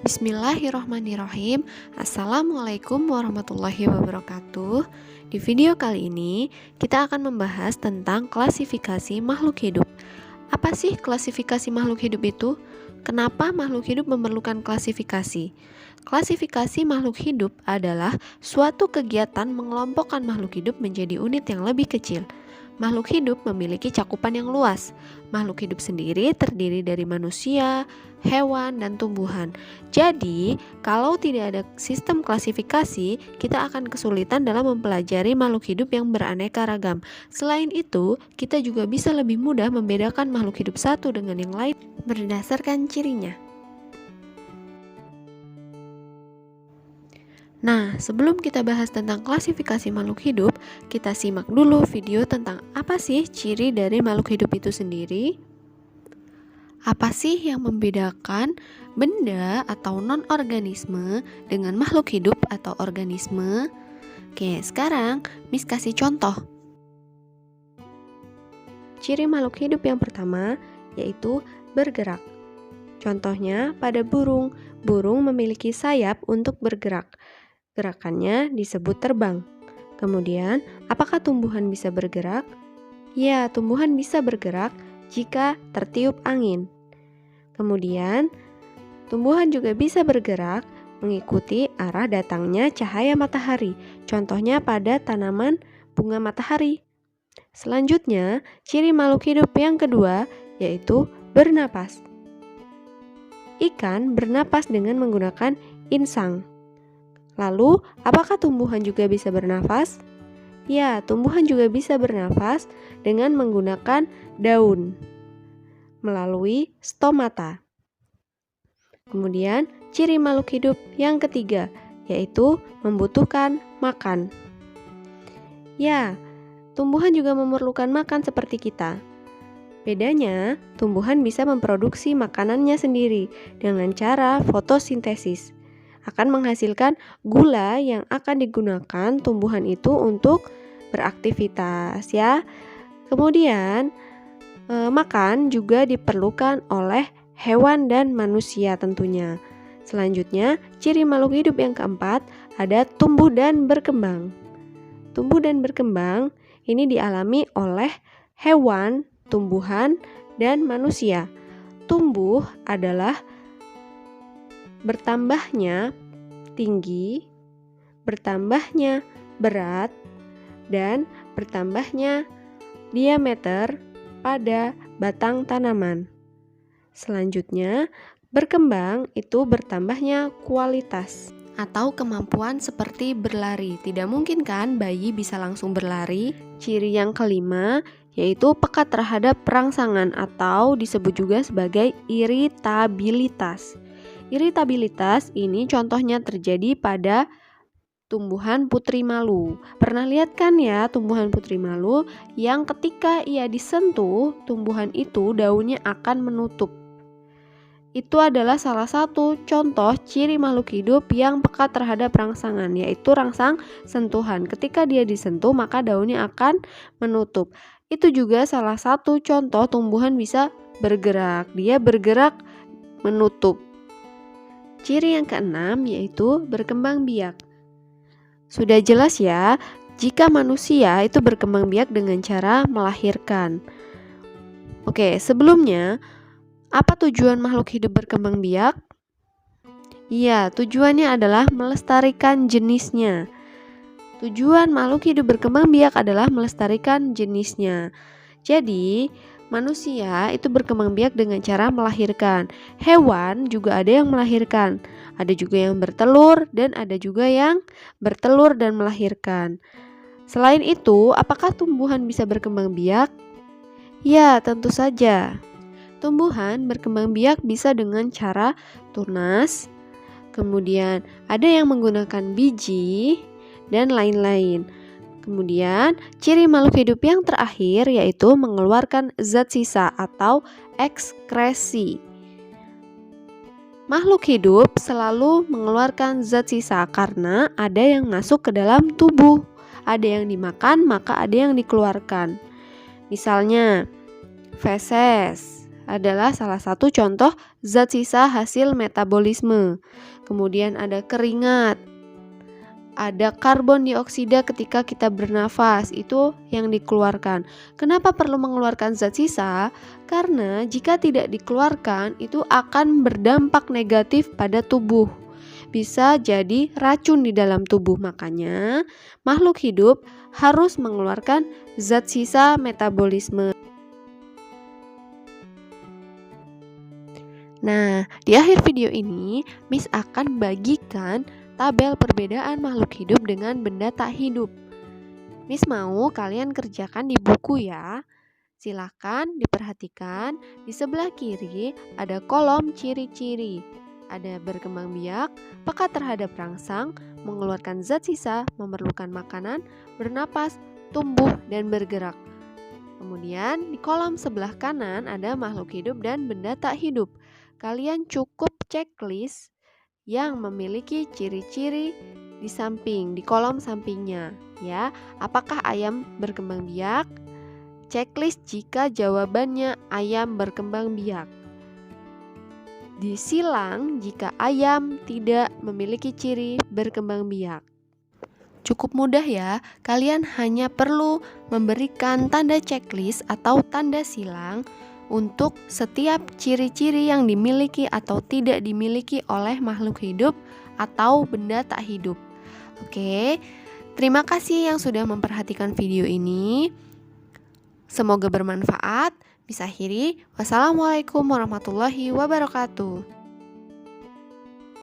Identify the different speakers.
Speaker 1: Bismillahirrahmanirrahim. Assalamualaikum warahmatullahi wabarakatuh. Di video kali ini kita akan membahas tentang klasifikasi makhluk hidup. Apa sih klasifikasi makhluk hidup itu? Kenapa makhluk hidup memerlukan klasifikasi? Klasifikasi makhluk hidup adalah suatu kegiatan mengelompokkan makhluk hidup menjadi unit yang lebih kecil. Makhluk hidup memiliki cakupan yang luas. Makhluk hidup sendiri terdiri dari manusia, hewan, dan tumbuhan. Jadi, kalau tidak ada sistem klasifikasi, kita akan kesulitan dalam mempelajari makhluk hidup yang beraneka ragam. Selain itu, kita juga bisa lebih mudah membedakan makhluk hidup satu dengan yang lain berdasarkan cirinya. Nah, sebelum kita bahas tentang klasifikasi makhluk hidup, kita simak dulu video tentang apa sih ciri dari makhluk hidup itu sendiri. Apa sih yang membedakan benda atau non-organisme dengan makhluk hidup atau organisme? Oke, sekarang Miss kasih contoh. Ciri makhluk hidup yang pertama yaitu bergerak. Contohnya pada burung. Burung memiliki sayap untuk bergerak. Gerakannya disebut terbang. Kemudian, apakah tumbuhan bisa bergerak? Ya, tumbuhan bisa bergerak jika tertiup angin. Kemudian, tumbuhan juga bisa bergerak mengikuti arah datangnya cahaya matahari. Contohnya pada tanaman bunga matahari. Selanjutnya, ciri makhluk hidup yang kedua yaitu bernapas. Ikan bernapas dengan menggunakan insang. Lalu, apakah tumbuhan juga bisa bernafas? Ya, tumbuhan juga bisa bernafas dengan menggunakan daun melalui stomata. Kemudian, ciri makhluk hidup yang ketiga yaitu membutuhkan makan. Ya, tumbuhan juga memerlukan makan seperti kita. Bedanya, tumbuhan bisa memproduksi makanannya sendiri dengan cara fotosintesis. Akan menghasilkan gula yang akan digunakan tumbuhan itu untuk beraktivitas ya. Kemudian makan juga diperlukan oleh hewan dan manusia tentunya. Selanjutnya, ciri makhluk hidup yang keempat ada tumbuh dan berkembang. Tumbuh dan berkembang ini dialami oleh hewan, tumbuhan, dan manusia. Tumbuh adalah bertambahnya tinggi, bertambahnya berat, dan bertambahnya diameter pada batang tanaman. Selanjutnya, berkembang itu bertambahnya kualitas atau kemampuan seperti berlari. Tidak mungkin kan bayi bisa langsung berlari. Ciri yang kelima yaitu peka terhadap rangsangan atau disebut juga sebagai iritabilitas. Iritabilitas ini contohnya terjadi pada tumbuhan putri malu. Pernah lihat kan ya tumbuhan putri malu yang ketika ia disentuh, tumbuhan itu daunnya akan menutup. Itu adalah salah satu contoh ciri makhluk hidup yang peka terhadap rangsangan, yaitu rangsang sentuhan. Ketika dia disentuh, maka daunnya akan menutup. Itu juga salah satu contoh tumbuhan bisa bergerak. Dia bergerak menutup. Ciri yang keenam yaitu berkembang biak. Sudah jelas ya, jika manusia itu berkembang biak dengan cara melahirkan. Oke, sebelumnya, apa tujuan makhluk hidup berkembang biak? Iya, tujuannya adalah melestarikan jenisnya. Tujuan makhluk hidup berkembang biak adalah melestarikan jenisnya. Jadi, manusia itu berkembang biak dengan cara melahirkan. Hewan juga ada yang melahirkan. Ada juga yang bertelur dan ada juga yang bertelur dan melahirkan. Selain itu, apakah tumbuhan bisa berkembang biak? Ya, tentu saja. Tumbuhan berkembang biak bisa dengan cara tunas. Kemudian ada yang menggunakan biji dan lain-lain. Kemudian, ciri makhluk hidup yang terakhir yaitu mengeluarkan zat sisa atau ekskresi. Makhluk hidup selalu mengeluarkan zat sisa karena ada yang masuk ke dalam tubuh. Ada yang dimakan, maka ada yang dikeluarkan. Misalnya, feses, adalah salah satu contoh zat sisa hasil metabolisme. Kemudian ada keringat, ada karbon dioksida ketika kita bernafas, itu yang dikeluarkan. Kenapa perlu mengeluarkan zat sisa? Karena jika tidak dikeluarkan, itu akan berdampak negatif pada tubuh. Bisa jadi racun di dalam tubuh, makanya makhluk hidup harus mengeluarkan zat sisa metabolisme. Nah, di akhir video ini, Miss akan bagikan tabel perbedaan makhluk hidup dengan benda tak hidup. Miss mau kalian kerjakan di buku ya. Silakan diperhatikan, di sebelah kiri ada kolom ciri-ciri. Ada berkembang biak, peka terhadap rangsang, mengeluarkan zat sisa, memerlukan makanan, bernapas, tumbuh, dan bergerak. Kemudian di kolom sebelah kanan ada makhluk hidup dan benda tak hidup. Kalian cukup checklist yang memiliki ciri-ciri di kolom sampingnya ya. Apakah ayam berkembang biak? Checklist jika jawabannya ayam berkembang biak. Disilang jika ayam tidak memiliki ciri berkembang biak. Cukup mudah ya, kalian hanya perlu memberikan tanda checklist atau tanda silang untuk setiap ciri-ciri yang dimiliki atau tidak dimiliki oleh makhluk hidup atau benda tak hidup. Oke, terima kasih yang sudah memperhatikan video ini. Semoga bermanfaat. Bisa akhiri. Wassalamualaikum warahmatullahi wabarakatuh.